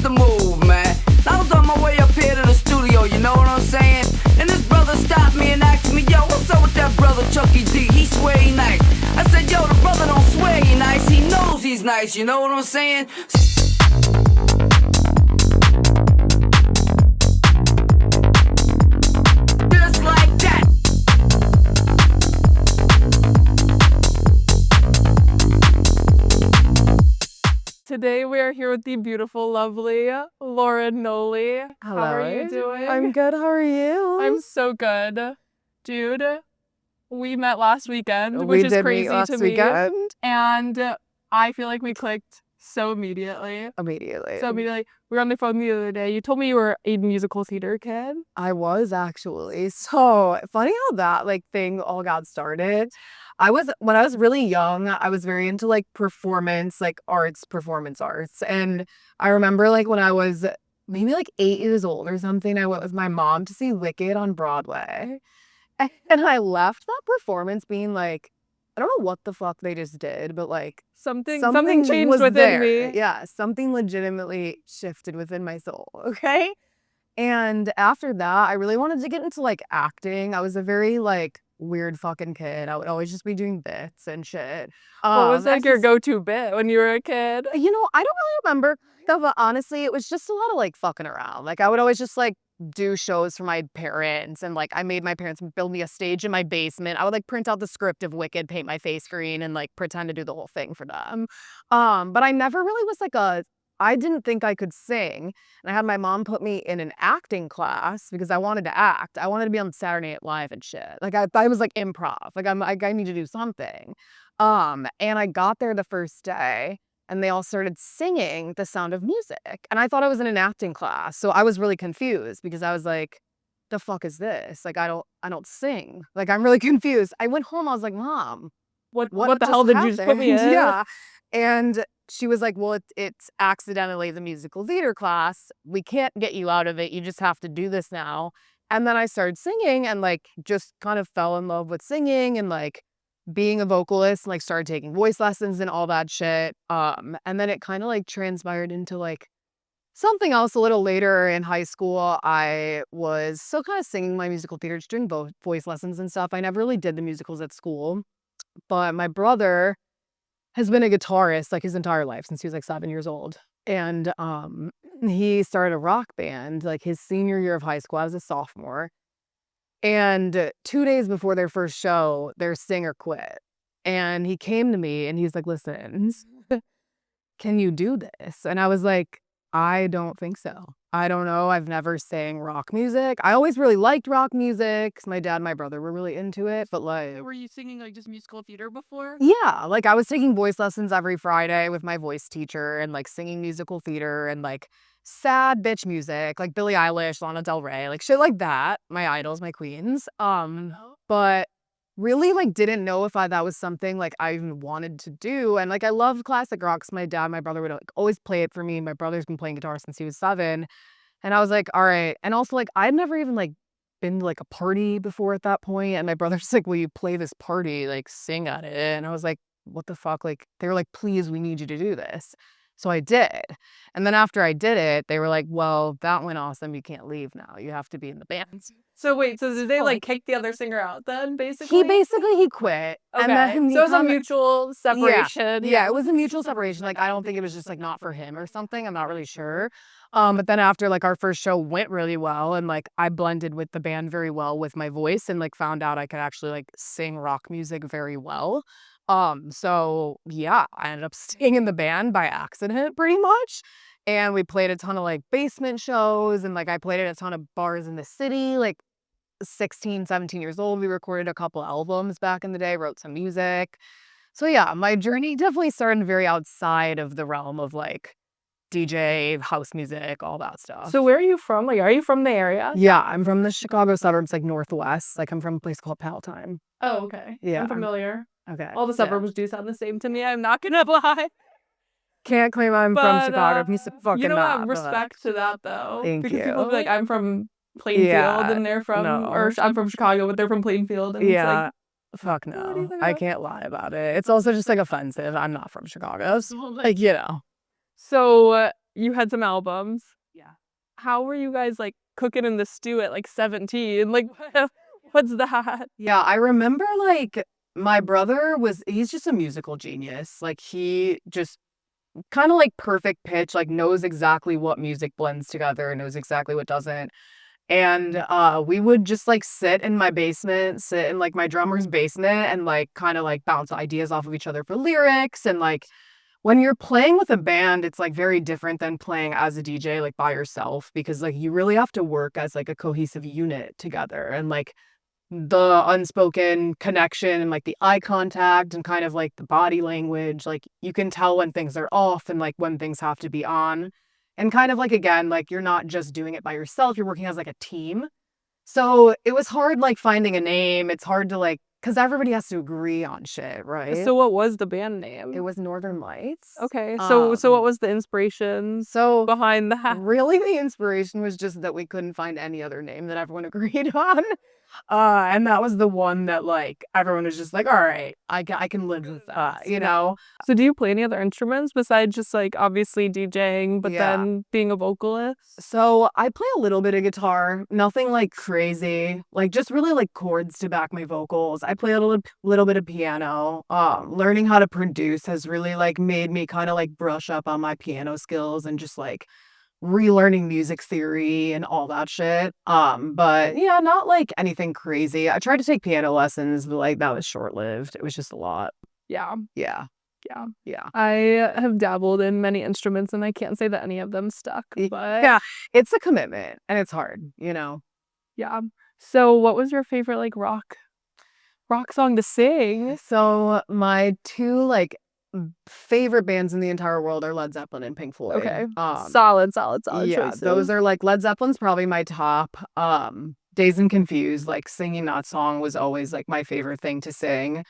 the move, man. I was on my way up here to the studio, you know what I'm saying? And this brother stopped me and asked me, yo, what's up with that brother Chucky D? He swear he nice. I said, yo, the brother don't swear he nice, he knows he's nice, you know what I'm saying? Just like that. Today we are here with the beautiful, lovely Lauren Noelle. Hello. How are you doing? I'm good. How are you? I'm so good. Dude, we met last weekend, which is crazy to me. And I feel like we clicked so immediately. We were on the phone the other day. You told me you were a musical theater kid. I was actually. So funny how that thing all got started. When I was really young, I was very into performance arts. And I remember when I was maybe 8 years old or something, I went with my mom to see Wicked on Broadway. And I left that performance being I don't know what the fuck they just did, but something something changed within me. Yeah, something legitimately shifted within my soul. Okay. And after that, I really wanted to get into acting. I was a very weird fucking kid. I would always just be doing bits and shit. What was your go-to bit when you were a kid? I don't really remember, but honestly, it was just a lot of fucking around. I would always just do shows for my parents, and I made my parents build me a stage in my basement. I would print out the script of Wicked, paint my face green, and pretend to do the whole thing for them. But I never really was I didn't think I could sing, and I had my mom put me in an acting class because I wanted to act. I wanted to be on Saturday Night Live and shit. I was improv. I need to do something. And I got there the first day, and they all started singing The Sound of Music. And I thought I was in an acting class. So I was really confused because I was like, the fuck is this? I don't sing. I'm really confused. I went home, I was like, Mom, what the hell did you just put me in? Yeah. And she was like, well, it's accidentally the musical theater class. We can't get you out of it. You just have to do this now. And then I started singing and just kind of fell in love with singing and being a vocalist, started taking voice lessons and all that shit. And then it kind of transpired into something else a little later in high school. I was still kind of singing my musical theater, just doing both voice lessons and stuff. I never really did the musicals at school, but my brother has been a guitarist his entire life since he was 7 years old. And he started a rock band his senior year of high school. I was a sophomore. And 2 days before their first show, their singer quit. And he came to me and he's like, listen, can you do this? And I was like, I don't think so. I don't know. I've never sang rock music. I always really liked rock music because my dad and my brother were really into it. But were you singing just musical theater before? Yeah. I was taking voice lessons every Friday with my voice teacher and singing musical theater and sad bitch music, Billie Eilish, Lana Del Rey, shit like that. My idols, my queens. But really didn't know if that was something I even wanted to do. And I love classic rock because my dad and my brother would always play it for me. My brother's been playing guitar since he was 7. And I was like, all right. And also I'd never even been to a party before at that point. And my brother's like, will you play this party? Sing at it. And I was like, what the fuck? They were like, please, we need you to do this. So I did. And then after I did it, they were like, well, that went awesome. You can't leave now. You have to be in the band. So wait, so did they kick the other singer out then, basically? He quit. Okay. And then so it was a mutual separation. Yeah, it was a mutual separation. I don't think it was just not for him or something. I'm not really sure. But then after our first show went really well and I blended with the band very well with my voice and found out I could actually sing rock music very well. So yeah, I ended up staying in the band by accident pretty much. And we played a ton of basement shows and I played at a ton of bars in the city, 16, 17 years old. We recorded a couple albums back in the day, wrote some music. So yeah, my journey definitely started very outside of the realm of DJ, house music, all that stuff. So where are you from? Are you from the area? Yeah, I'm from the Chicago suburbs, northwest. I'm from a place called Palatine. Oh, okay. Yeah. I'm familiar. Okay. All the suburbs do sound the same to me. I'm not gonna lie. Can't claim I'm from Chicago. Piece of fucking you know, I have not, respect to that though. Thank because you. People be I'm from Plainfield and they're from, or I'm from Chicago, but they're from Plainfield. And yeah. Fuck no. I can't lie about it. It's also just offensive. I'm not from Chicago. So, So you had some albums. Yeah. How were you guys like cooking in the stew at like 17? Like, what's that? Yeah, I remember like my brother he's just a musical genius. Like he just kind of like perfect pitch, like knows exactly what music blends together, knows exactly what doesn't. And we would just like sit in my basement, sit in like my drummer's basement and like kind of like bounce ideas off of each other for lyrics. And like when you're playing with a band, it's like very different than playing as a DJ like by yourself, because like you really have to work as like a cohesive unit together. And like the unspoken connection and like the eye contact and kind of like the body language, like you can tell when things are off and like when things have to be on. And kind of like, again, like you're not just doing it by yourself, you're working as like a team. So it was hard like finding a name. It's hard to like, because everybody has to agree on shit, right? So what was the band name? It was Northern Lights. Okay. So what was the inspiration behind that? Really the inspiration was just that we couldn't find any other name that everyone agreed on. And that was the one that like everyone was just like, all right, I can live with that, you know? So do you play any other instruments besides just like obviously DJing, but then being a vocalist? So I play a little bit of guitar, nothing like crazy, like just really like chords to back my vocals. I play a little bit of piano. Learning how to produce has really like made me kind of like brush up on my piano skills and just like relearning music theory and all that shit. But yeah, not like anything crazy. I tried to take piano lessons, but like that was short-lived. It was just a lot. Yeah. Yeah. Yeah. Yeah. I have dabbled in many instruments and I can't say that any of them stuck, but yeah, it's a commitment and it's hard, you know. Yeah. So what was your favorite like rock song to sing? So my two like favorite bands in the entire world are Led Zeppelin and Pink Floyd. Okay. Solid yeah, choices. Those are like Led Zeppelin's probably my top. Dazed and Confused, like singing that song was always like my favorite thing to sing.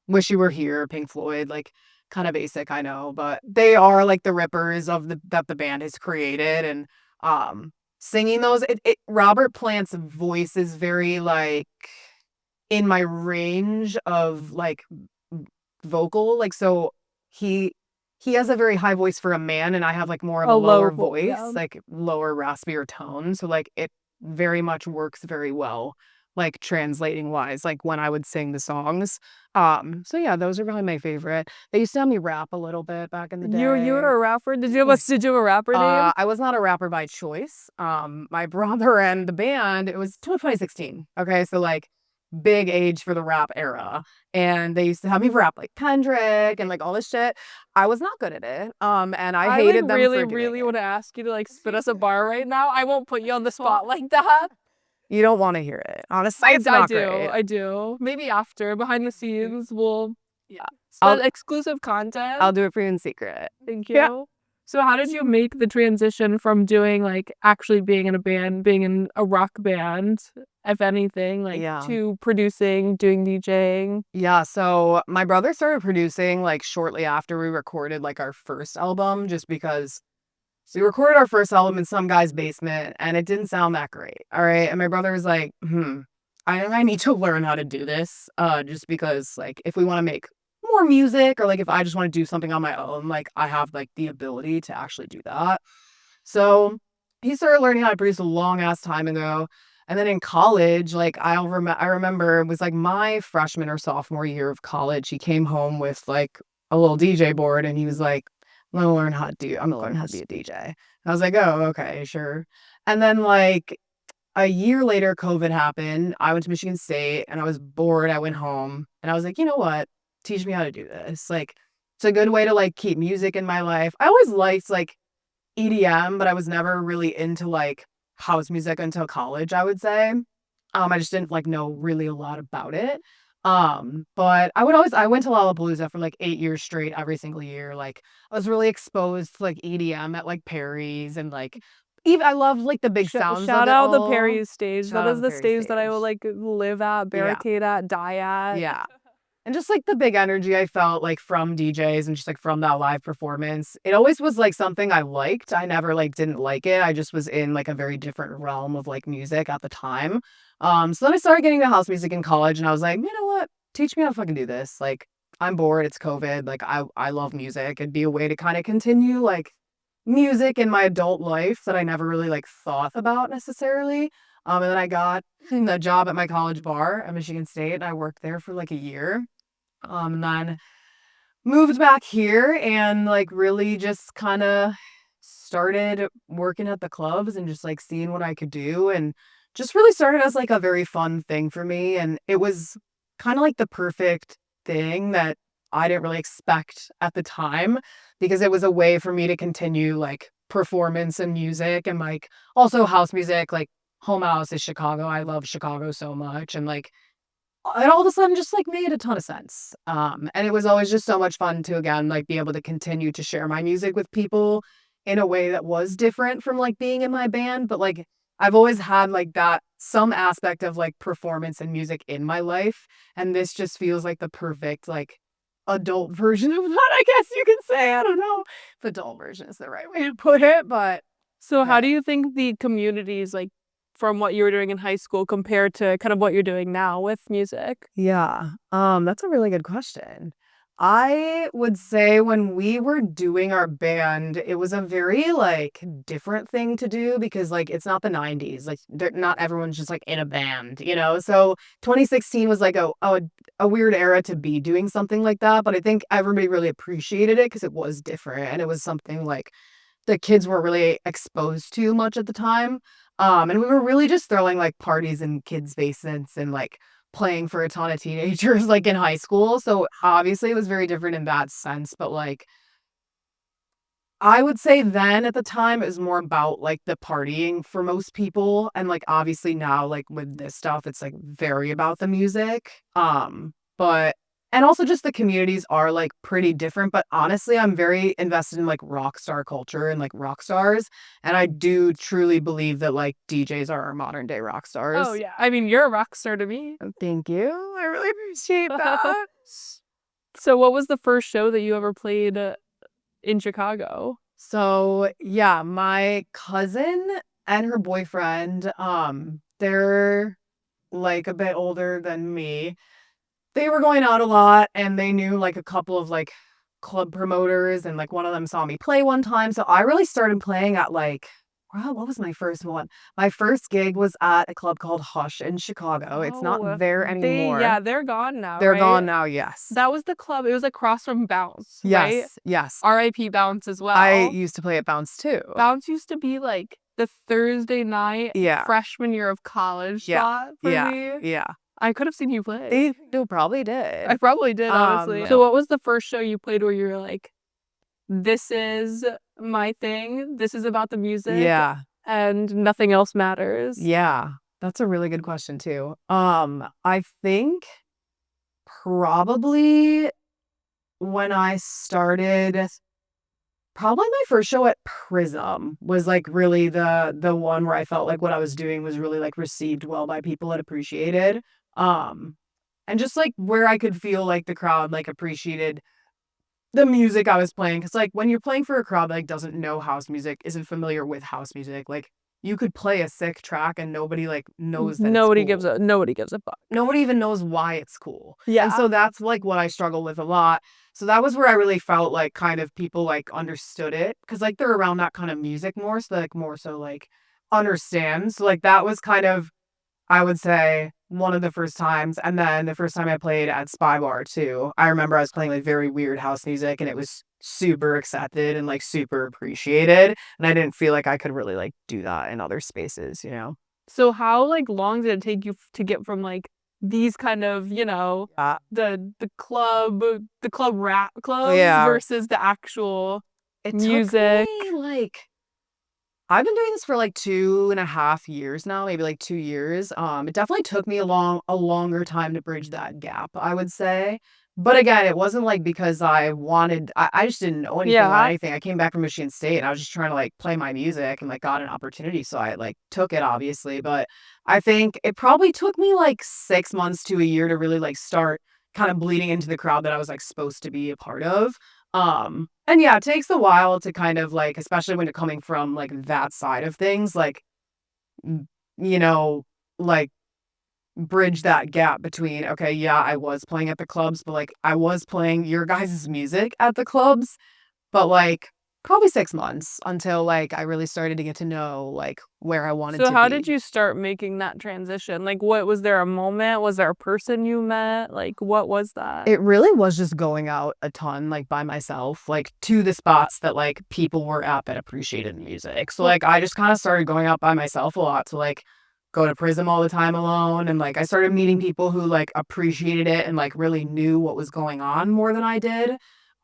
Wish You Were Here, Pink Floyd, like kind of basic, I know, but they are like the rippers of that the band has created. And singing those, Robert Plant's voice is very like in my range of like vocal, like so he has a very high voice for a man and I have like more of a lower voice, like lower raspier tone, so like it very much works very well like translating wise like when I would sing the songs. So yeah, those are probably my favorite. They used to have me rap a little bit back in the day. You were a rapper? Did you have a rapper name? I was not a rapper by choice. My brother and the band, it was 2016. Okay, so like big age for the rap era, and they used to have me rap like Kendrick and like all this shit. I was not good at it, and I hated them really for doing really it. want to ask you to like spit us a bar right now. I won't put you on the spot like that. You don't want to hear it, honestly. It's not great. I do. Maybe after behind the scenes we'll exclusive content. I'll do it for you in secret. Thank you. Yeah. So how did you make the transition from doing like actually being in a band, being in a rock band, if anything, like to producing, doing DJing? Yeah, so my brother started producing like shortly after we recorded like our first album, just because we recorded our first album in some guy's basement and it didn't sound that great. All right. And my brother was like, I need to learn how to do this. Just because like if we want to make more music or like if I just want to do something on my own, like I have like the ability to actually do that. So he started learning how to produce a long ass time ago. And then in college, like I remember it was like my freshman or sophomore year of college, he came home with like a little DJ board and he was like, I'm gonna learn how to be a DJ. And I was like, oh, okay, sure. And then like a year later, COVID happened. I went to Michigan State and I was bored. I went home and I was like, you know what? Teach me how to do this. Like, it's a good way to like keep music in my life. I always liked like EDM, but I was never really into like house music until college, I would say. I just didn't like know really a lot about it. But I went to Lollapalooza for like 8 years straight every single year. Like I was really exposed to like EDM at like Perry's and like even I love like the big sounds. Shout out the Perry's stage. That is the stage that I would like live at, barricade at, die at. Yeah. And just like the big energy I felt like from DJs and just like from that live performance, it always was like something I liked. I never like didn't like it. I just was in like a very different realm of like music at the time. So then I started getting into house music in college and I was like, you know what? Teach me how to fucking do this. Like I'm bored. It's COVID. Like I love music. It'd be a way to kind of continue like music in my adult life that I never really like thought about necessarily. And then I got the job at my college bar at Michigan State, and I worked there for like a year. And then moved back here and like really just kind of started working at the clubs and just like seeing what I could do, and just really started as like a very fun thing for me. And it was kind of like the perfect thing that I didn't really expect at the time, because it was a way for me to continue like performance and music and like also house music. Like home house is Chicago. I love Chicago so much. And like it all of a sudden just like made a ton of sense. And it was always just so much fun to again like be able to continue to share my music with people in a way that was different from like being in my band. But like I've always had like that some aspect of like performance and music in my life. And this just feels like the perfect like adult version of that, I guess you can say. I don't know if adult version is the right way to put it, but so how do you think the communities like from what you were doing in high school compared to kind of what you're doing now with music? Yeah, that's a really good question. I would say when we were doing our band, it was a very like different thing to do, because like it's not the 90s. Like not everyone's just like in a band, you know? So 2016 was like a weird era to be doing something like that, but I think everybody really appreciated it because it was different and it was something like the kids weren't really exposed to much at the time. And we were really just throwing like parties in kids' basements and like playing for a ton of teenagers like in high school. So obviously it was very different in that sense. But like I would say then at the time it was more about like the partying for most people. And like obviously now like with this stuff, it's like very about the music. But and also just the communities are like pretty different. But honestly, I'm very invested in like rock star culture and like rock stars. And I do truly believe that like DJs are our modern day rock stars. Oh yeah. I mean, you're a rock star to me. Thank you. I really appreciate that. So what was the first show that you ever played in Chicago? So yeah, my cousin and her boyfriend, they're like a bit older than me. They were going out a lot and they knew like a couple of like club promoters, and like one of them saw me play one time. So I really started playing at like, well, what was my first one? My first gig was at a club called Hush in Chicago. It's not there anymore. They're gone now. They're right? gone now, yes. That was the club. It was across from Bounce, yes, right? Yes. R.I.P. Bounce as well. I used to play at Bounce too. Bounce used to be like the Thursday night freshman year of college spot for me. Yeah. I could have seen you play. They probably did. I probably did, honestly. So what was the first show you played where you were like, this is my thing, this is about the music, and nothing else matters? Yeah, that's a really good question too. I think probably when I started, probably my first show at Prism was like really the one where I felt like what I was doing was really like received well by people and appreciated. And just like where I could feel like the crowd like appreciated the music I was playing. Cause like when you're playing for a crowd that like doesn't know house music, isn't familiar with house music, like you could play a sick track and nobody like knows that nobody it's cool. Nobody gives a fuck. Nobody even knows why it's cool. Yeah. And so that's like what I struggle with a lot. So that was where I really felt like kind of people like understood it. Cause like they're around that kind of music more. So like more so like understand. So like that was kind of, I would say, one of the first times. And then the first time I played at Spy Bar too, I remember I was playing like very weird house music and it was super accepted and like super appreciated. And I didn't feel like I could really like do that in other spaces, you know? So how like long did it take you to get from like these kind of, you know, the club rap clubs versus the actual music? Took me like, I've been doing this for like 2.5 years now, maybe like 2 years. It definitely took me a longer time to bridge that gap, I would say. But again, it wasn't like because I just didn't know anything about anything. I came back from Michigan State and I was just trying to like play my music and like got an opportunity. So I like took it obviously. But I think it probably took me like 6 months to a year to really like start kind of bleeding into the crowd that I was like supposed to be a part of. And yeah, it takes a while to kind of like, especially when you're coming from like that side of things, like, you know, like bridge that gap between, okay, yeah, I was playing at the clubs, but like I was playing your guys' music at the clubs, but like probably 6 months until like I really started to get to know like where I wanted to be. So how did you start making that transition? Like, what was there a moment? Was there a person you met? Like, what was that? It really was just going out a ton, like by myself, like to the spots that like people were at that appreciated music. So like I just kind of started going out by myself a lot to like go to Prism all the time alone. And like I started meeting people who like appreciated it and like really knew what was going on more than I did.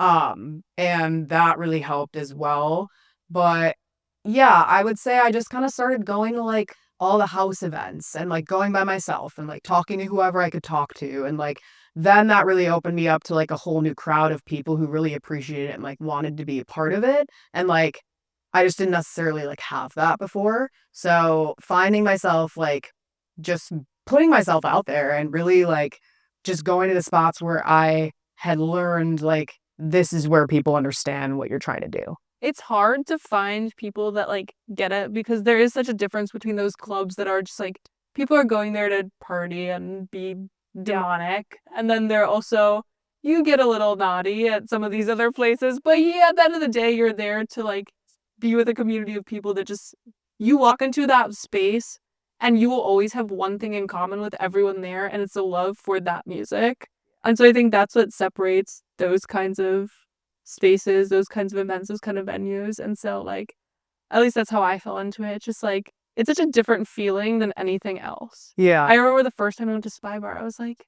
And that really helped as well. But yeah, I would say I just kind of started going to like all the house events and like going by myself and like talking to whoever I could talk to. And like then that really opened me up to like a whole new crowd of people who really appreciated it and like wanted to be a part of it. And like I just didn't necessarily like have that before. So finding myself like just putting myself out there and really like just going to the spots where I had learned like this is where people understand what you're trying to do. It's hard to find people that like get it because there is such a difference between those clubs that are just like people are going there to party and be demonic, and then they're also you get a little naughty at some of these other places, but yeah, at the end of the day you're there to like be with a community of people that just you walk into that space and you will always have one thing in common with everyone there, and it's a love for that music. And so I think that's what separates those kinds of spaces, those kinds of events, those kind of venues. And so like at least that's how I fell into it. It's just like it's such a different feeling than anything else. Yeah. I remember the first time I went to Spy Bar, I was like,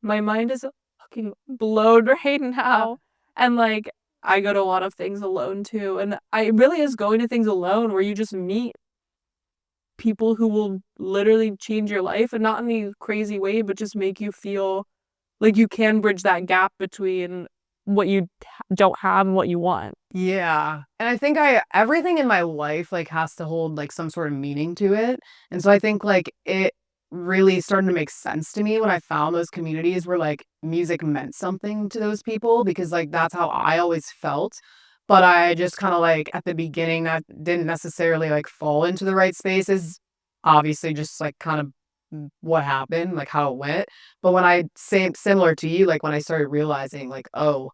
my mind is fucking blown right now. And like I go to a lot of things alone too. And I really is going to things alone where you just meet people who will literally change your life, and not in any crazy way, but just make you feel like you can bridge that gap between what you don't have and what you want. Yeah. And I think everything in my life like has to hold like some sort of meaning to it. And so I think like it really started to make sense to me when I found those communities where like music meant something to those people, because like that's how I always felt. But I just kind of like at the beginning that didn't necessarily like fall into the right spaces. Obviously just like kind of what happened, like how it went. But when I say similar to you, like when I started realizing like, oh,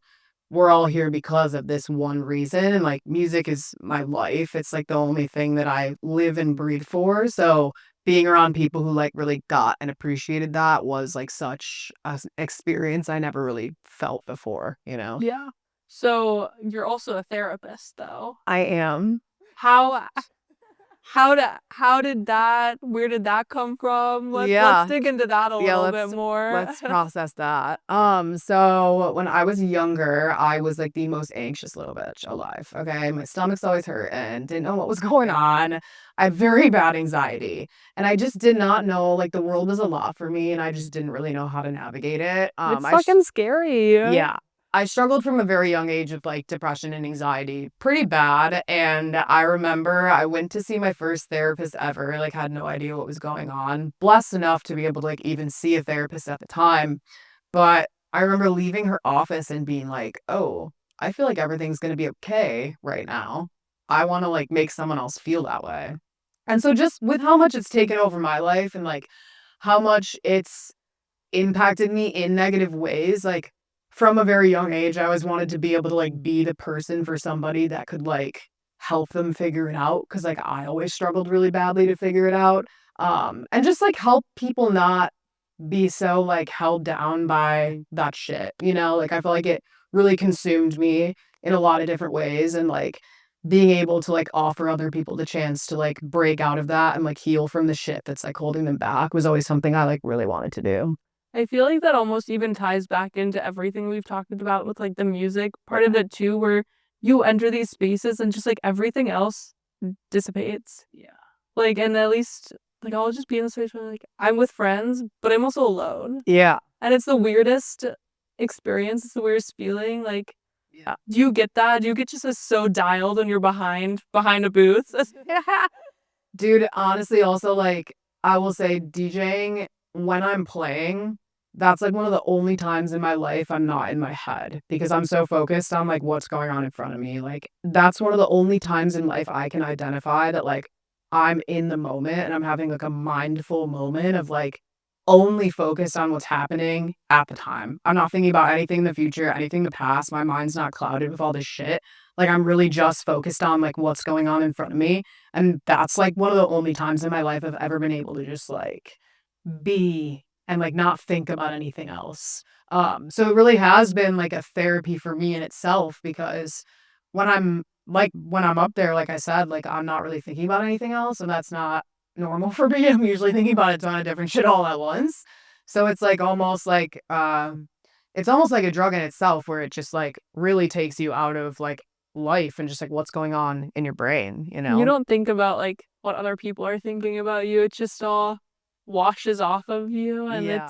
we're all here because of this one reason, and like music is my life. It's like the only thing that I live and breathe for. So being around people who like really got and appreciated that was like such an experience I never really felt before, you know? Yeah. So you're also a therapist though. I am. Where did that come from? Let's dig into that a little bit more. Let's process that. So when I was younger, I was like the most anxious little bitch alive. Okay. My stomach's always hurt and didn't know what was going on. I have very bad anxiety, and I just did not know, like the world was a lot for me, and I just didn't really know how to navigate it. It's fucking scary. Yeah. I struggled from a very young age with like depression and anxiety pretty bad. And I remember I went to see my first therapist ever, like had no idea what was going on. Blessed enough to be able to like even see a therapist at the time. But I remember leaving her office and being like, oh, I feel like everything's going to be okay right now. I want to like make someone else feel that way. And so just with how much it's taken over my life and like how much it's impacted me in negative ways, like from a very young age, I always wanted to be able to like be the person for somebody that could like help them figure it out. Cause like I always struggled really badly to figure it out. And just like help people not be so like held down by that shit, you know? Like I feel like it really consumed me in a lot of different ways, and like being able to like offer other people the chance to like break out of that and like heal from the shit that's like holding them back was always something I like really wanted to do. I feel like that almost even ties back into everything we've talked about with like the music part of it too, where you enter these spaces and just like everything else dissipates. Yeah. Like, and at least like I'll just be in the space where like I'm with friends, but I'm also alone. Yeah. And it's the weirdest experience. It's the weirdest feeling. Like, yeah. Do you get that? Do you get just so dialed when you're behind a booth? Dude, honestly, also like I will say DJing when I'm playing, that's like one of the only times in my life I'm not in my head, because I'm so focused on like what's going on in front of me. Like that's one of the only times in life I can identify that like I'm in the moment and I'm having like a mindful moment of like only focused on what's happening at the time. I'm not thinking about anything in the future, anything in the past. My mind's not clouded with all this shit. Like, I'm really just focused on like what's going on in front of me. And that's like one of the only times in my life I've ever been able to just like be and like not think about anything else. So it really has been like a therapy for me in itself, because when I'm up there, like I said, like I'm not really thinking about anything else, and that's not normal for me. I'm usually thinking about a ton of different shit all at once. So it's almost like a drug in itself, where it just like really takes you out of like life and just like what's going on in your brain, you know? You don't think about like what other people are thinking about you. It just all washes off of you, and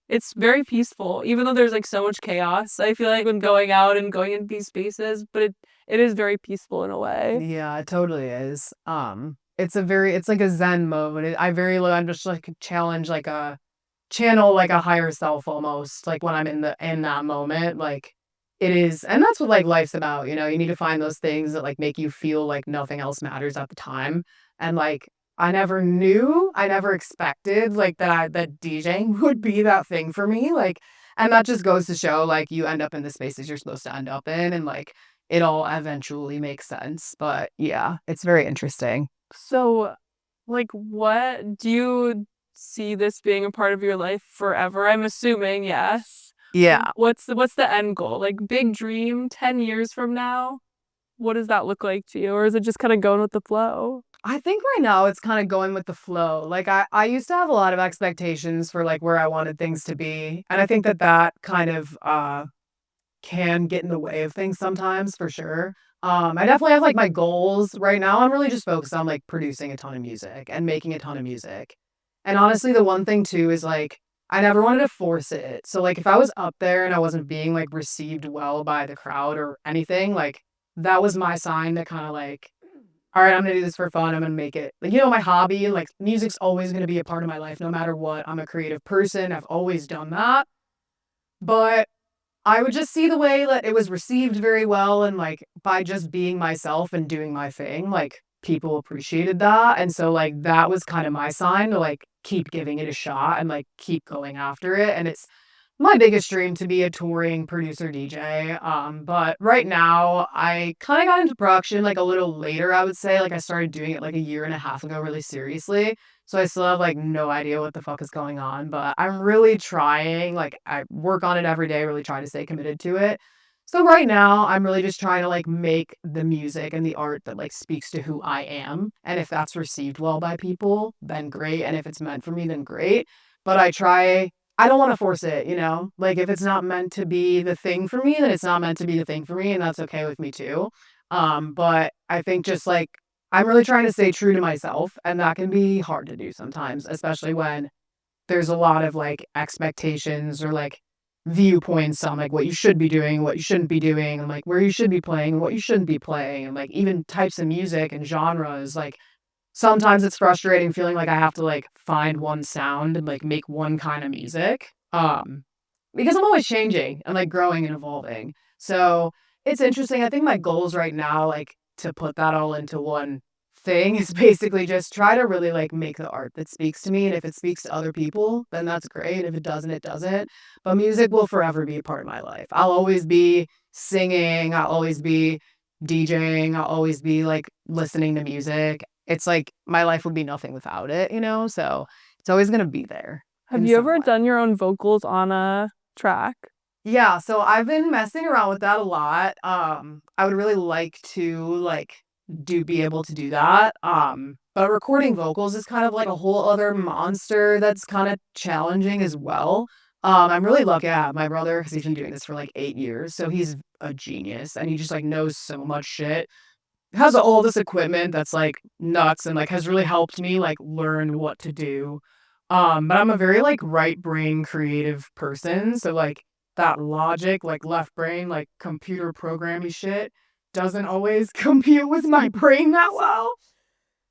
it's very peaceful, even though there's like so much chaos. I feel like when going out and going into these spaces, but it is very peaceful in a way. Yeah, it totally is. It's like a Zen mode. I'm just like challenge like a channel like a higher self almost, like when I'm in that moment, like it is. And that's what like life's about, you know. You need to find those things that like make you feel like nothing else matters at the time. And like I never expected like that DJing would be that thing for me, like, and that just goes to show like you end up in the spaces you're supposed to end up in, and like it all eventually makes sense. But yeah, it's very interesting. So, like, what do you see this being a part of your life forever? I'm assuming yes. Yeah. What's the end goal? Like, big dream, 10 years from now? What does that look like to you? Or is it just kind of going with the flow? I think right now it's kind of going with the flow. Like I used to have a lot of expectations for like where I wanted things to be. And I think that kind of can get in the way of things sometimes, for sure. I definitely have like my goals right now. I'm really just focused on like producing a ton of music and making a ton of music. And honestly, the one thing too is like I never wanted to force it. So like if I was up there and I wasn't being like received well by the crowd or anything, like that was my sign to kind of like, all right, I'm gonna do this for fun. I'm gonna make it like, you know, my hobby. Like music's always gonna be a part of my life no matter what. I'm a creative person. I've always done that. But I would just see the way that it was received very well, and like by just being myself and doing my thing, like people appreciated that. And so like that was kind of my sign to like keep giving it a shot and like keep going after it. And it's my biggest dream to be a touring producer DJ. But right now I kind of got into production like a little later, I would say. Like I started doing it like a year and a half ago really seriously. So I still have like no idea what the fuck is going on, but I'm really trying. Like I work on it every day, really trying to stay committed to it. So right now I'm really just trying to like make the music and the art that like speaks to who I am. And if that's received well by people, then great. And if it's meant for me, then great. But I don't want to force it, you know? Like if it's not meant to be the thing for me, then it's not meant to be the thing for me, and that's okay with me too. But I think just like I'm really trying to stay true to myself, and that can be hard to do sometimes, especially when there's a lot of like expectations or like viewpoints on like what you should be doing, what you shouldn't be doing, and like where you should be playing, what you shouldn't be playing, and like even types of music and genres. Like sometimes it's frustrating feeling like I have to like find one sound and like make one kind of music. Because I'm always changing and like growing and evolving. So it's interesting. I think my goals right now, like to put that all into one thing, is basically just try to really like make the art that speaks to me. And if it speaks to other people, then that's great. If it doesn't, it doesn't. But music will forever be a part of my life. I'll always be singing. I'll always be DJing. I'll always be like listening to music. It's like my life would be nothing without it, you know? So it's always going to be there. Have you ever done your own vocals on a track? Yeah, so I've been messing around with that a lot. I would really like to like be able to do that. But recording vocals is kind of like a whole other monster that's kind of challenging as well. I'm really lucky I have my brother, because he's been doing this for like 8 years. So he's a genius, and he just like knows so much shit. Has all this equipment that's like nuts, and like has really helped me like learn what to do. But I'm a very like right brain creative person. So like that logic, like left brain, like computer programmy shit doesn't always compute with my brain that well.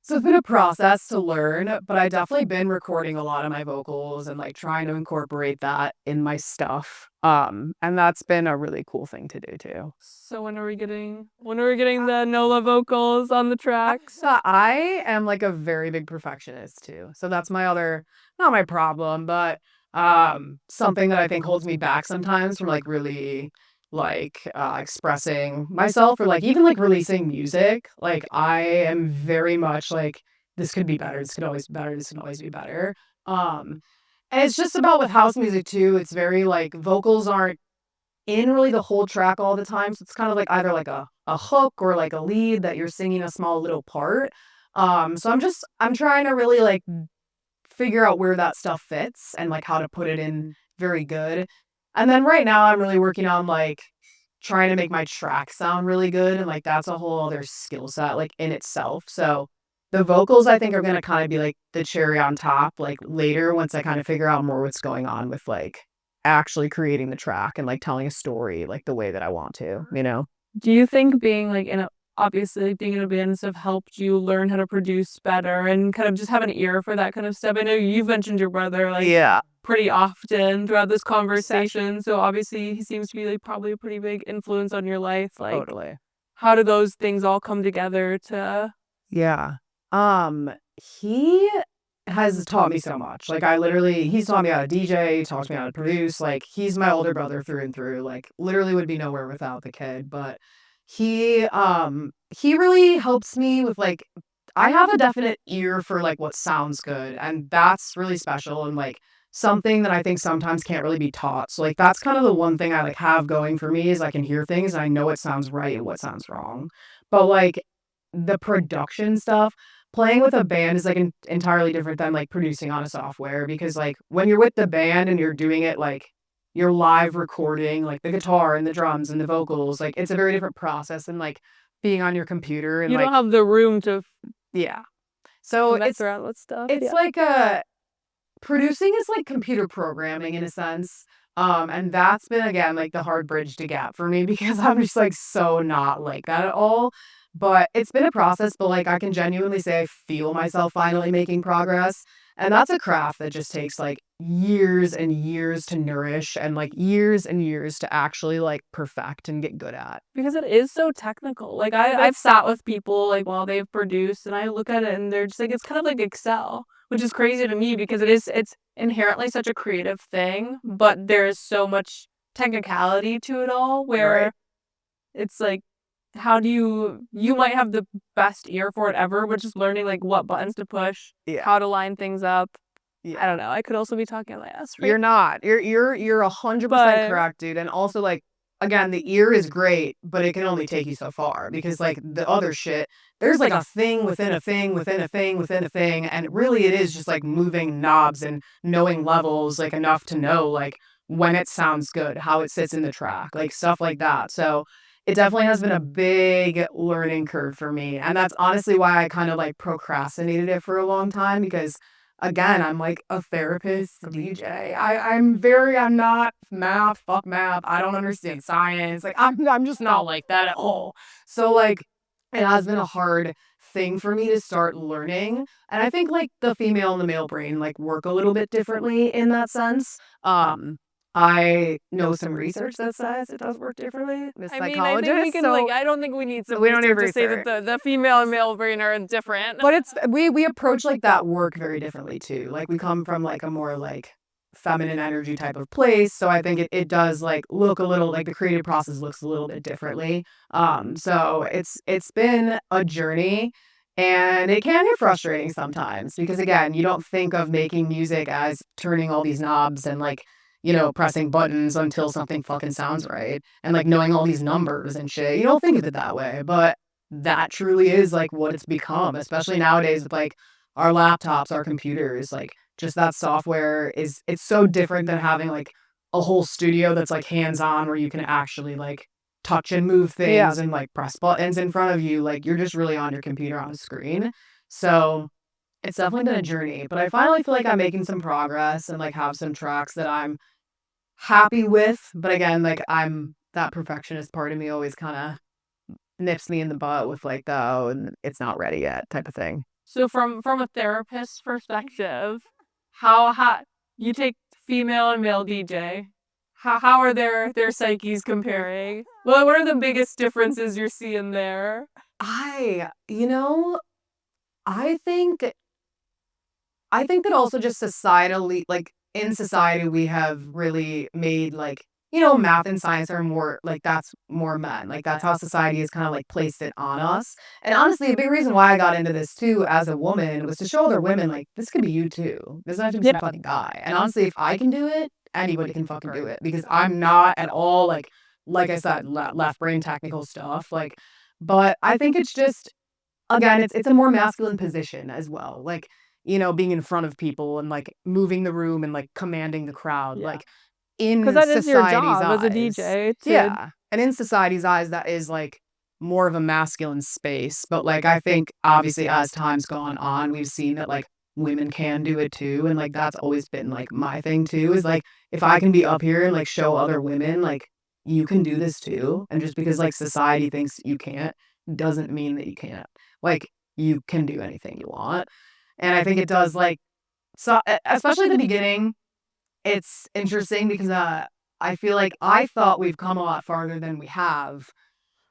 So it's been a process to learn, but I definitely been recording a lot of my vocals and like trying to incorporate that in my stuff. And that's been a really cool thing to do too. So when are we getting the Nola vocals on the tracks? So I am like a very big perfectionist too. So that's my other, not my problem, but something that I think holds me back sometimes from like really like expressing myself or like even like releasing music. Like I am very much like this could be better, this could always be better, this could always be better. And it's just about with house music too. It's very like vocals aren't in really the whole track all the time. So it's kind of like either like a hook or like a lead that you're singing a small little part. So I'm trying to really like figure out where that stuff fits and like how to put it in very good. And then right now I'm really working on like trying to make my track sound really good. And like that's a whole other skill set like in itself. So the vocals I think are going to kind of be like the cherry on top, like later once I kind of figure out more what's going on with like actually creating the track and like telling a story like the way that I want to, you know? Do you think being like obviously being in a band have helped you learn how to produce better and kind of just have an ear for that kind of stuff? I know you've mentioned your brother like pretty often throughout this conversation. So obviously he seems to be like probably a pretty big influence on your life. Like Totally. How do those things all come together to Yeah. He has taught me so much. Like he's taught me how to DJ, he taught me how to produce. Like he's my older brother through and through. Like literally would be nowhere without the kid. But he really helps me with like I have a definite ear for like what sounds good, and that's really special and like something that I think sometimes can't really be taught. So like that's kind of the one thing I like have going for me is I can hear things and I know what sounds right and what sounds wrong. But like the production stuff, playing with a band is like entirely different than like producing on a software because like when you're with the band and you're doing it like you're live recording like the guitar and the drums and the vocals, like it's a very different process than like being on your computer and you like don't have the room to so mess around with stuff. It's like producing is like computer programming in a sense. And that's been again like the hard bridge to gap for me because I'm just like so not like that at all. But it's been a process, but like I can genuinely say I feel myself finally making progress. And that's a craft that just takes like years and years to nourish and like years and years to actually like perfect and get good at. Because it is so technical. Like I've sat with people like while they've produced and I look at it and they're just like it's kind of like Excel, which is crazy to me because it's inherently such a creative thing, but there's so much technicality to it all where it's like how do you might have the best ear for it ever, but just learning like what buttons to push, how to line things up. I don't know. I could also be talking on my ass. Right? You're not. You're 100% correct, dude. And also like again, the ear is great, but it can only take you so far because like the other shit, there's like a thing within a thing within a thing within a thing, and really it is just like moving knobs and knowing levels like enough to know like when it sounds good, how it sits in the track, like stuff like that. So it definitely has been a big learning curve for me. And that's honestly why I kind of like procrastinated it for a long time because again, I'm like a therapist, a DJ. I'm not math, fuck math. I don't understand science. Like I'm just not like that at all. So like it has been a hard thing for me to start learning. And I think like the female and the male brain like work a little bit differently in that sense. I know some research that says it does work differently. I think we can I don't think we need some research to say that the female and male brain are different. But it's we approach like that work very differently too. Like we come from like a more like feminine energy type of place. So I think it does like look a little like the creative process looks a little bit differently. So it's been a journey. And it can get frustrating sometimes because again, you don't think of making music as turning all these knobs and like pressing buttons until something fucking sounds right. And like knowing all these numbers and shit. You don't think of it that way. But that truly is like what it's become, especially nowadays with like our laptops, our computers, like just that software it's so different than having like a whole studio that's like hands-on where you can actually like touch and move things and like press buttons in front of you. Like you're just really on your computer on a screen. So it's definitely been a journey, but I finally feel like I'm making some progress and like have some tracks that I'm happy with. But again, like I'm that perfectionist part of me always kind of nips me in the butt with like and it's not ready yet type of thing. So from a therapist's perspective, how you take female and male DJ, how are their psyches comparing? What are the biggest differences you're seeing there? I think that also just societally, like in society, we have really made like, math and science are more like that's more men. Like that's how society has kind of like placed it on us. And honestly, a big reason why I got into this too as a woman was to show other women like this could be you too. This doesn't have to be some fucking guy. And honestly, if I can do it, anybody can fucking do it because I'm not at all like I said, left brain technical stuff. Like, but I think it's just again, it's a more masculine position as well. Like, being in front of people and like moving the room and like commanding the crowd. Yeah. Like in because that is your society's job eyes, as a DJ. Yeah. And in society's eyes, that is like more of a masculine space. But like I think obviously as time's gone on, we've seen that like women can do it too. And like that's always been like my thing too, is like if I can be up here and like show other women like you can do this too. And just because like society thinks you can't doesn't mean that you can't. Like you can do anything you want. And I think it does like so especially at the beginning, it's interesting because I feel like I thought we've come a lot farther than we have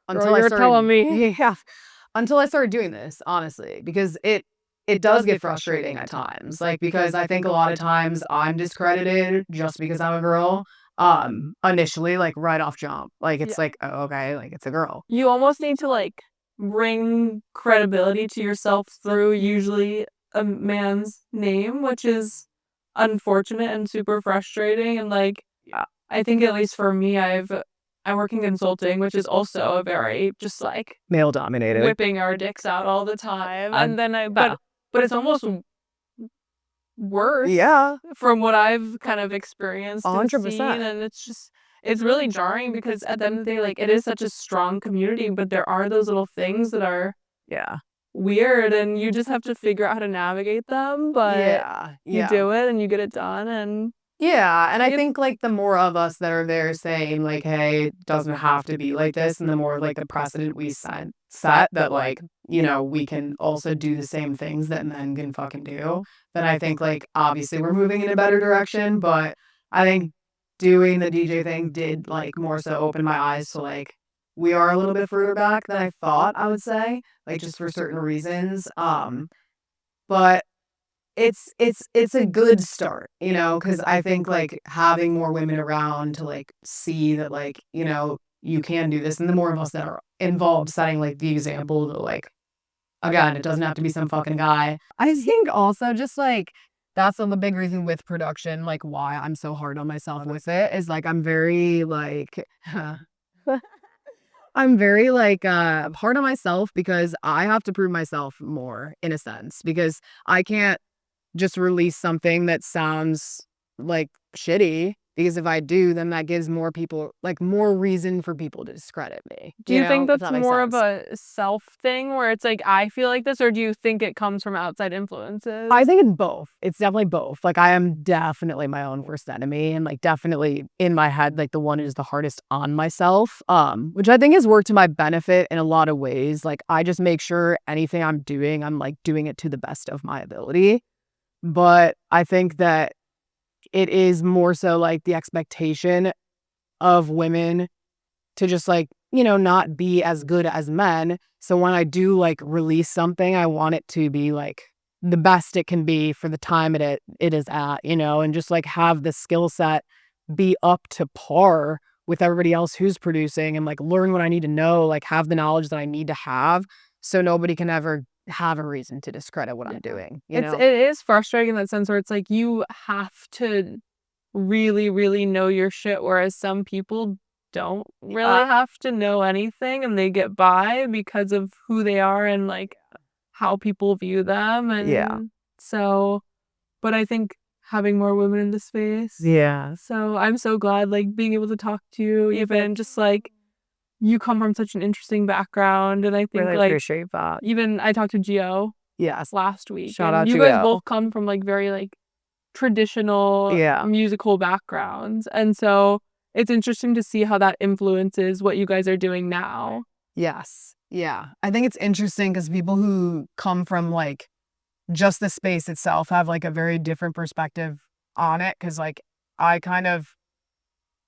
until You're telling me. Yeah. Until I started doing this, honestly, because it does get frustrating at times. Like because I think a lot of times I'm discredited just because I'm a girl. Initially, like right off jump. Like it's like, oh, okay, like it's a girl. You almost need to like bring credibility to yourself through usually a man's name, which is unfortunate and super frustrating. And like I think at least for me, I work in consulting, which is also a very just like male dominated, whipping our dicks out all the time. And then but it's almost worse. Yeah. From what I've kind of experienced 100%. And it's really jarring because at the end of the day, like it is such a strong community, but there are those little things that are weird and you just have to figure out how to navigate them. But you do it and you get it done. And and I think like the more of us that are there saying like, hey, it doesn't have to be like this, and the more like the precedent we set that like, we can also do the same things that men can fucking do, then I think like obviously we're moving in a better direction. But I think doing the DJ thing did like more so open my eyes to like we are a little bit further back than I thought, I would say, like just for certain reasons. But it's a good start, because I think like having more women around to like see that like, you can do this, and the more of us that are involved setting like the example to like, again, it doesn't have to be some fucking guy. I think also just like that's the big reason with production, like why I'm so hard on myself with it is like I'm very like hard on myself because I have to prove myself more in a sense, because I can't just release something that sounds like shitty, because if I do, then that gives more people like more reason for people to discredit me. Do you think that's more of a self thing where it's like I feel like this, or do you think it comes from outside influences? I think it's both. It's definitely both. Like I am definitely my own worst enemy, and like definitely in my head like the one who's the hardest on myself, which I think has worked to my benefit in a lot of ways. Like I just make sure anything I'm doing, I'm like doing it to the best of my ability. But I think that it is more so like the expectation of women to just like, not be as good as men. So when I do like release something, I want it to be like the best it can be for the time it is at, and just like have the skill set be up to par with everybody else who's producing, and like learn what I need to know, like have the knowledge that I need to have so nobody can ever have a reason to discredit what I'm doing. It is frustrating in that sense where it's like you have to really, really know your shit, whereas some people don't really have to know anything and they get by because of who they are and like how people view them. And so, but I think having more women in the space. Yeah. So I'm so glad like being able to talk to you, even just like you come from such an interesting background, and I think really like appreciate that. even I talked to Gio last week. Shout out you to guys Gio. both come from like very like traditional musical backgrounds, and so it's interesting to see how that influences what you guys are doing now. Yes. Yeah. I think it's interesting because people who come from like just the space itself have like a very different perspective on it. Cause like I kind of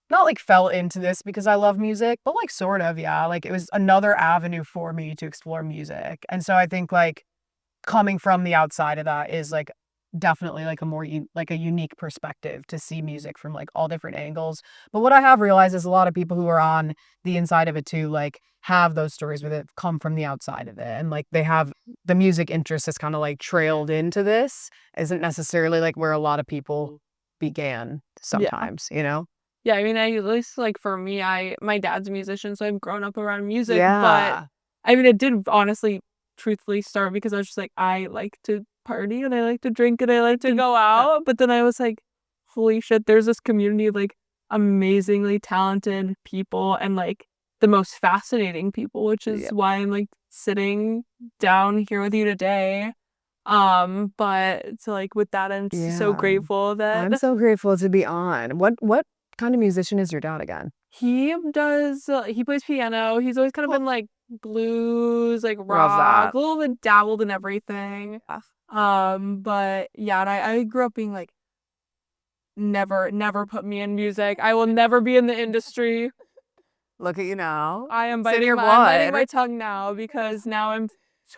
not like fell into this because I love music, but like sort of, yeah. Like it was another avenue for me to explore music. And so I think like coming from the outside of that is like definitely like a more like a unique perspective to see music from like all different angles. But what I have realized is a lot of people who are on the inside of it too, like have those stories with it come from the outside of it. And like they have the music interest has kind of like trailed into this, isn't necessarily like where a lot of people began sometimes, you know? Yeah, I mean, at least like for me, my dad's a musician, so I've grown up around music. Yeah. But I mean, it did honestly, truthfully start because I was just like, I like to party and I like to drink and I like to go out. But then I was like, holy shit, there's this community of like amazingly talented people and like the most fascinating people, which is why I'm like sitting down here with you today. But so like with that, I'm so grateful that I'm so grateful to be on. What kind of musician is your dad again? He does, he plays piano. He's always kind of been like blues, like rock, a little bit dabbled in everything. But yeah, and I grew up being like, never put me in music. I will never be in the industry. Look at you now. I'm biting my tongue now because now I'm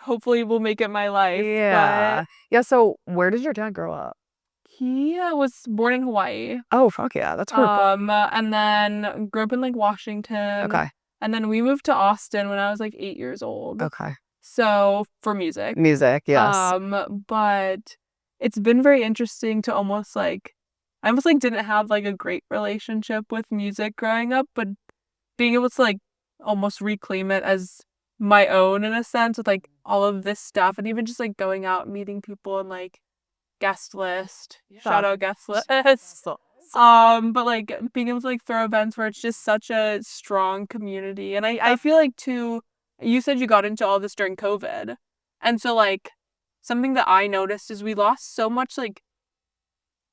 hopefully will make it my life. Yeah. But yeah. So where did your dad grow up? He was born in Hawaii. Oh, fuck yeah. That's cool. And then grew up in like Washington. Okay. And then we moved to Austin when I was like 8 years old. Okay. So for music. Music, yes. But it's been very interesting to almost like, I almost like didn't have like a great relationship with music growing up, but being able to like almost reclaim it as my own in a sense with like all of this stuff and even just like going out and meeting people and like guest list, shout out guest list. But like being able to like throw events where it's just such a strong community. And I feel like too, you said you got into all this during COVID. And so like something that I noticed is we lost so much like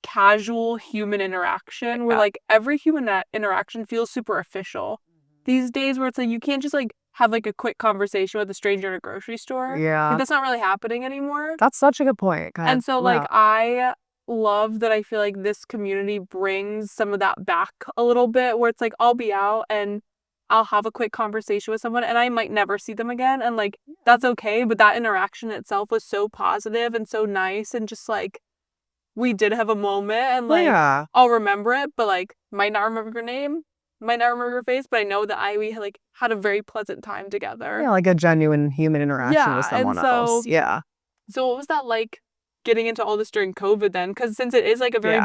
casual human interaction where like every human interaction feels super official these days, where it's like you can't just like have like a quick conversation with a stranger at a grocery store. Yeah. Like, that's not really happening anymore. That's such a good point. And so like I love that I feel like this community brings some of that back a little bit, where it's like I'll be out and I'll have a quick conversation with someone and I might never see them again, and like that's okay, but that interaction itself was so positive and so nice, and just like we did have a moment, and like I'll remember it, but like might not remember your name, might not remember your face, but I know that we like had a very pleasant time together. Yeah, like a genuine human interaction with someone else. Yeah. So what was that like getting into all this during COVID then? Because since it is like a very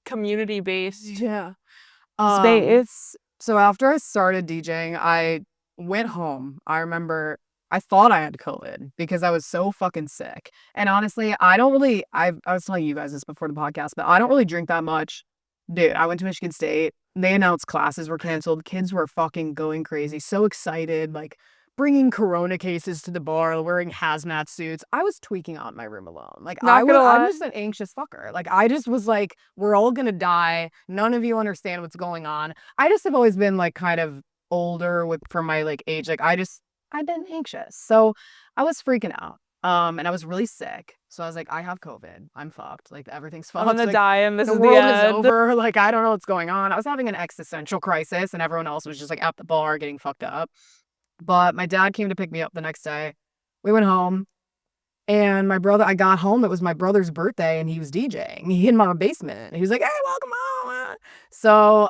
community based space. So after I started DJing, I went home. I remember I thought I had COVID because I was so fucking sick. And honestly, I was telling you guys this before the podcast, but I don't really drink that much. Dude, I went to Michigan State. They announced classes were canceled. Kids were fucking going crazy. So excited, like bringing corona cases to the bar, wearing hazmat suits. I was tweaking out in my room alone. Like I'm just an anxious fucker. Like I just was like, we're all gonna die. None of you understand what's going on. I just have always been like kind of older for my like age. Like I've been anxious. So I was freaking out. And I was really sick. So I was like, I have COVID. I'm fucked. Like everything's fucked. I'm gonna die and this is the world is over. Like I don't know what's going on. I was having an existential crisis and everyone else was just like at the bar getting fucked up. But my dad came to pick me up the next day. We went home. And I got home, it was my brother's birthday and he was DJing. He in my basement. He was like, hey, welcome home. So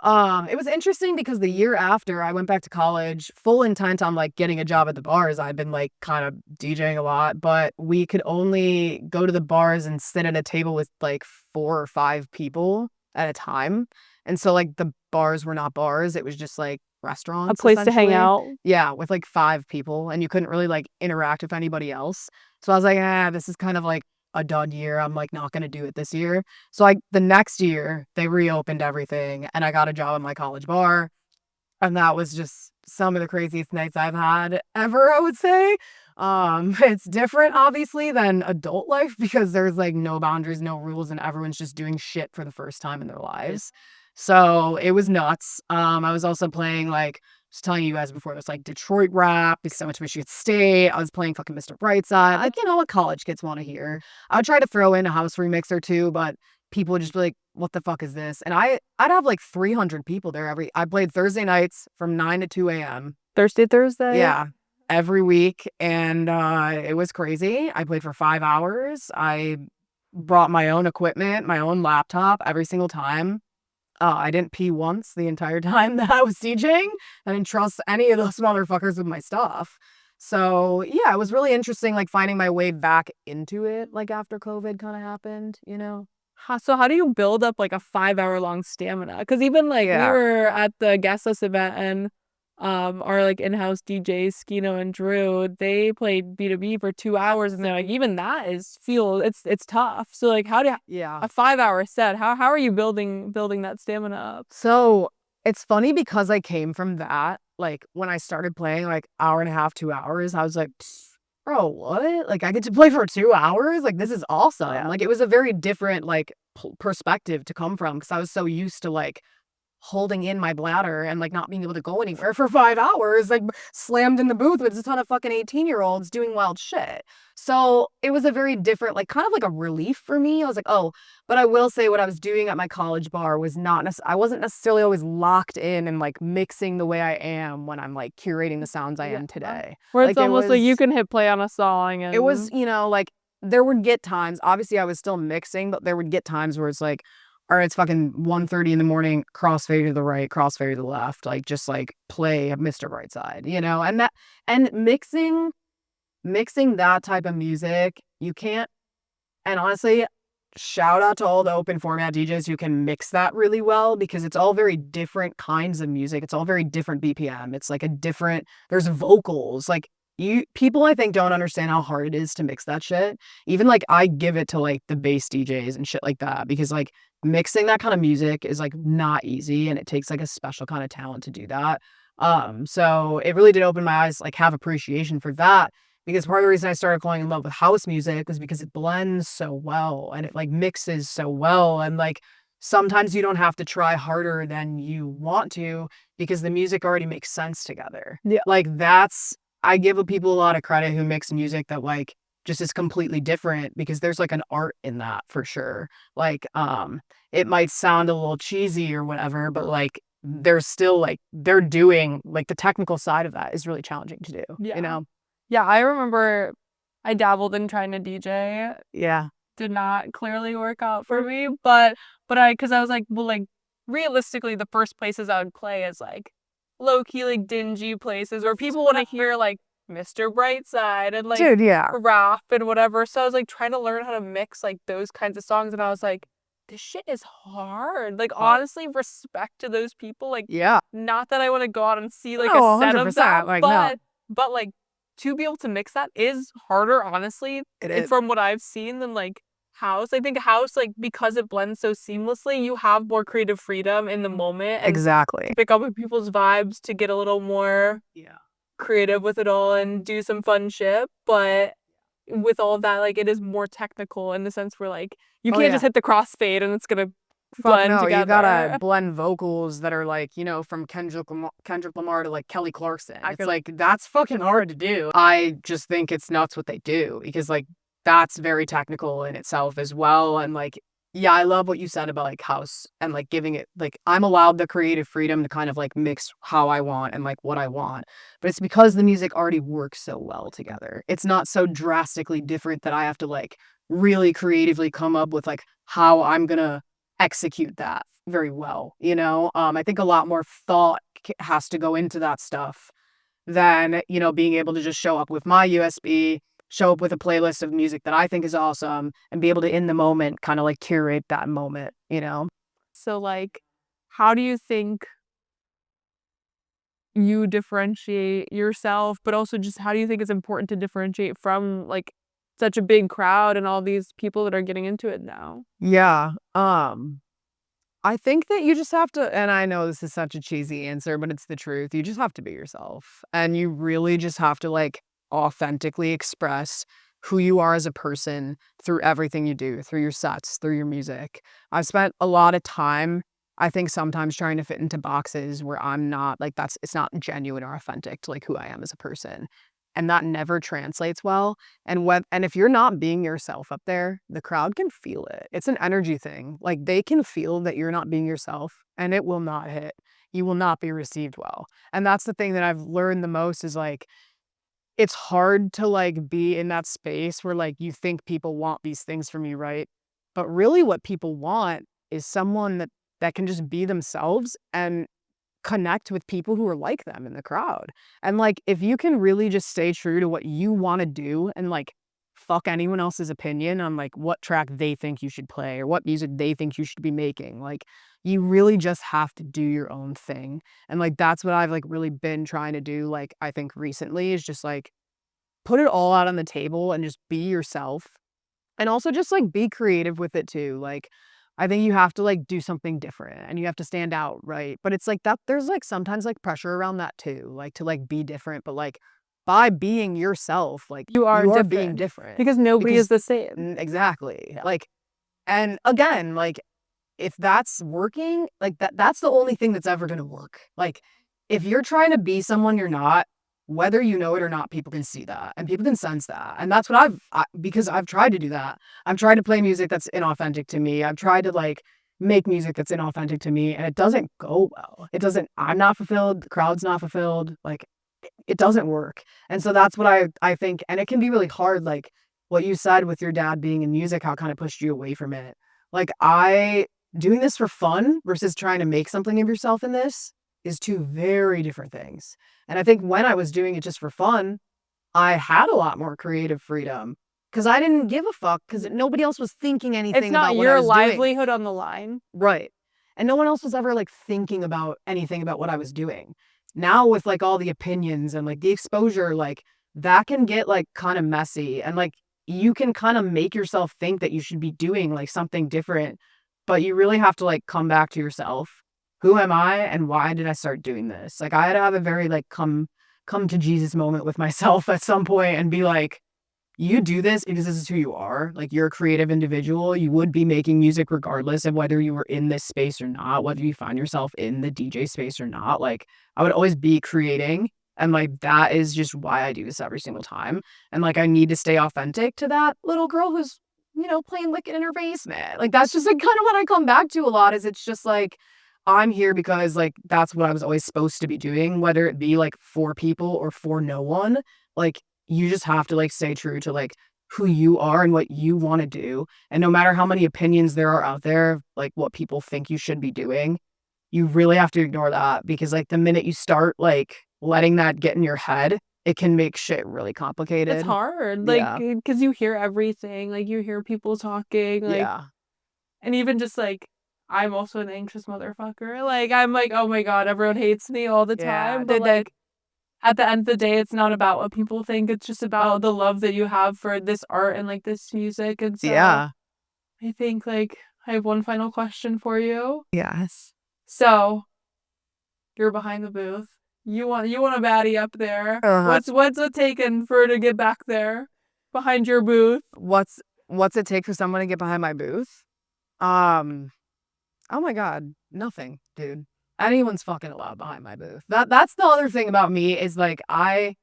it was interesting because the year after I went back to college, full intent on like getting a job at the bars. I've been like kind of DJing a lot, but we could only go to the bars and sit at a table with like 4 or 5 people at a time. And so like the bars were not bars. It was just like restaurants. A place to hang out. Yeah, with like 5 people, and you couldn't really like interact with anybody else. So I was like, this is kind of like a dud year. I'm like not gonna do it this year. So the next year they reopened everything and I got a job at my college bar. And that was just some of the craziest nights I've had ever, I would say. It's different obviously than adult life because there's like no boundaries, no rules, and everyone's just doing shit for the first time in their lives. So it was nuts. I was also playing like was telling you guys before, it was like Detroit rap, it's so much Michigan State. I was playing fucking Mr. Brightside. Like, you know what college kids want to hear. I would try to throw in a house remix or two, but people would just be like, what the fuck is this? And I'd have like 300 people there I played Thursday nights from 9 to 2 a.m. Thursday? Yeah. Every week. And it was crazy. I played for 5 hours. I brought my own equipment, my own laptop every single time. I didn't pee once the entire time that I was DJing. I didn't trust any of those motherfuckers with my stuff. So yeah, it was really interesting, like finding my way back into it, like after COVID kind of happened, you know? So how do you build up like a 5 hour long stamina? Because even like we were at the guest list event and our like in-house DJs, Skino and Drew, they played B2B for 2 hours and they're like, even that is it's tough. So like how do you, a 5 hour set, how are you building that stamina up? So it's funny because I came from that. Like when I started playing like hour and a half, 2 hours, I was like, bro, what? Like I get to play for 2 hours? Like this is awesome. Yeah. Like it was a very different like perspective to come from because I was so used to like holding in my bladder and like not being able to go anywhere for 5 hours, like slammed in the booth with a ton of fucking 18-year-olds doing wild shit. So it was a very different, like kind of like a relief for me. I was like, oh, but I will say what I was doing at my college bar was I wasn't necessarily always locked in and like mixing the way I am when I'm like curating the sounds I am today. Where it's like, almost like you can hit play on a song and it was, you know, like there would get times, obviously I was still mixing, but there would get times where it's like, all right, it's fucking 1:30 in the morning, crossfade to the right, crossfade to the left, like just like play Mr. Brightside, you know? And mixing that type of music, you can't, and honestly, shout out to all the open format DJs who can mix that really well because it's all very different kinds of music. It's all very different BPM. It's like there's vocals, like people I think don't understand how hard it is to mix that shit. Even like I give it to like the bass DJs and shit like that because like mixing that kind of music is like not easy and it takes like a special kind of talent to do that. So it really did open my eyes, like have appreciation for that because part of the reason I started falling in love with house music is because it blends so well and it like mixes so well and like sometimes you don't have to try harder than you want to because the music already makes sense together. Yeah. Like I give people a lot of credit who mix music that like just is completely different because there's like an art in that for sure. Like, it might sound a little cheesy or whatever, but like there's still like they're doing like the technical side of that is really challenging to do, you know? Yeah, I remember I dabbled in trying to DJ. Yeah. Did not clearly work out for me, but because I was like, well, like realistically, the first places I would play is like low-key like dingy places where people want to hear like Mr. Brightside and like rap and whatever. So I was like trying to learn how to mix like those kinds of songs and I was like, this shit is hard. Like honestly, respect to those people. Like not that I want to go out and see like a set of that, like, but like to be able to mix that is harder, honestly, from what I've seen than like house. I think house, like because it blends so seamlessly, you have more creative freedom in the moment. And to pick up with people's vibes, to get a little more creative with it all and do some fun shit. But with all of that, like it is more technical in the sense where like you can't just hit the crossfade and it's gonna blend together. You gotta blend vocals that are like, you know, from Kendrick Lamar to like Kelly Clarkson. It's like that's fucking hard to do. I just think it's nuts what they do because like that's very technical in itself as well. And like, yeah, I love what you said about like house and like giving it, like I'm allowed the creative freedom to kind of like mix how I want and like what I want. But it's because the music already works so well together. It's not so drastically different that I have to like really creatively come up with like how I'm gonna execute that very well, you know? I think a lot more thought has to go into that stuff than, you know, being able to just show up with my USB, show up with a playlist of music that I think is awesome and be able to in the moment kind of like curate that moment, you know? So like, how do you think you differentiate yourself, but also just how do you think it's important to differentiate from like such a big crowd and all these people that are getting into it now? Yeah. I think that you just have to, and I know this is such a cheesy answer, but it's the truth. You just have to be yourself and you really just have to like authentically express who you are as a person through everything you do, through your sets, through your music. I've spent a lot of time I think sometimes trying to fit into boxes where I'm not like it's not genuine or authentic to like who I am as a person. And that never translates well. And if you're not being yourself up there, the crowd can feel it. It's an energy thing. Like they can feel that you're not being yourself and it will not hit. You will not be received well. And that's the thing that I've learned the most is like, it's hard to like be in that space where like you think people want these things from you, right? But really what people want is someone that can just be themselves and connect with people who are like them in the crowd. And like if you can really just stay true to what you want to do and like fuck anyone else's opinion on like what track they think you should play or what music they think you should be making, like you really just have to do your own thing. And like that's what I've like really been trying to do, like I think recently, is just like put it all out on the table and just be yourself. And also just like be creative with it too. Like I think you have to like do something different and you have to stand out, right? But it's like that there's like sometimes like pressure around that too, like to like be different, but like by being yourself, like you are being different. Because nobody is the same. Exactly. Yeah. Like, and again, like if that's working, like that's the only thing that's ever gonna work. Like if you're trying to be someone you're not, whether you know it or not, people can see that and people can sense that. And that's what because I've tried to do that. I've tried to play music that's inauthentic to me. I've tried to like make music that's inauthentic to me and it doesn't go well. I'm not fulfilled. The crowd's not fulfilled. Like it doesn't work. And so that's what I think. And it can be really hard. Like what you said with your dad being in music, how it kind of pushed you away from it. Like doing this for fun versus trying to make something of yourself in this is two very different things. And I think when I was doing it just for fun, I had a lot more creative freedom because I didn't give a fuck because nobody else was thinking anything about what I was doing. It's not your livelihood on the line. Right. And no one else was ever like thinking about anything about what I was doing. Now with like all the opinions and like the exposure, like that can get like kind of messy and like you can kind of make yourself think that you should be doing like something different, but you really have to like come back to yourself. Who am I and why did I start doing this? Like I had to have a very like come to Jesus moment with myself at some point and be like, you do this because this is who you are. Like you're a creative individual. You would be making music regardless of whether you were in this space or not, whether you find yourself in the DJ space or not. Like I would always be creating. And like, that is just why I do this every single time. And like, I need to stay authentic to that little girl who's, you know, playing Lick in her basement. Like, that's just like kind of what I come back to a lot is it's just like, I'm here because like, that's what I was always supposed to be doing, whether it be like for people or for no one. Like, you just have to like stay true to like who you are and what you want to do. And no matter how many opinions there are out there, like what people think you should be doing, you really have to ignore that because like the minute you start like letting that get in your head, it can make shit really complicated. It's hard, like, because you hear everything, like you hear people talking, like, and even just like, I'm also an anxious motherfucker. Like, I'm like, oh my God, everyone hates me all the time. But like, at the end of the day, it's not about what people think. It's just about the love that you have for this art and like this music. And so I think like, I have one final question for you. Yes. So, you're behind the booth. You want a baddie up there. What's it taken for her to get back there behind your booth? What's it take for someone to get behind my booth? Oh my God, nothing, dude. Anyone's fucking allowed behind my booth. That's the other thing about me is like I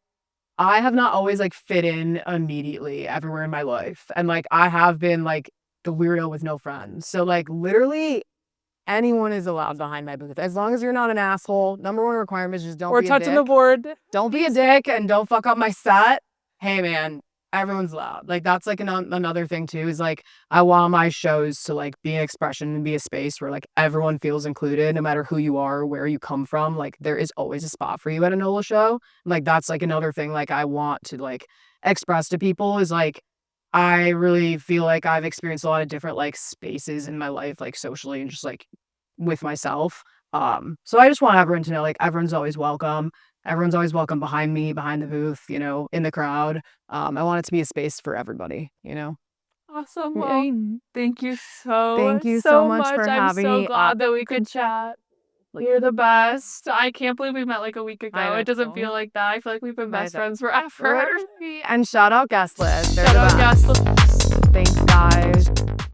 have not always like fit in immediately everywhere in my life. And like I have been like the weirdo with no friends. So like literally anyone is allowed behind my booth. As long as you're not an asshole. Number one requirement is just don't be a dick. Or touching the board. Don't be a dick and don't fuck up my set. Hey man, everyone's loud. Like that's like another thing too is like I want my shows to like be an expression and be a space where like everyone feels included no matter who you are or where you come from. Like there is always a spot for you at a NOLA show. And, like that's like another thing like I want to like express to people is like I really feel like I've experienced a lot of different like spaces in my life like socially and just like with myself. So I just want everyone to know like everyone's always welcome. Everyone's always welcome behind me, behind the booth, you know, in the crowd. I want it to be a space for everybody, you know. Awesome. Well, thank you so much for having me. I'm so glad that we could chat. You're the best. I can't believe we met like a week ago. It doesn't feel like that. I feel like we've been best friends forever. And shout out guest list. Shout out guest list. Thanks, guys.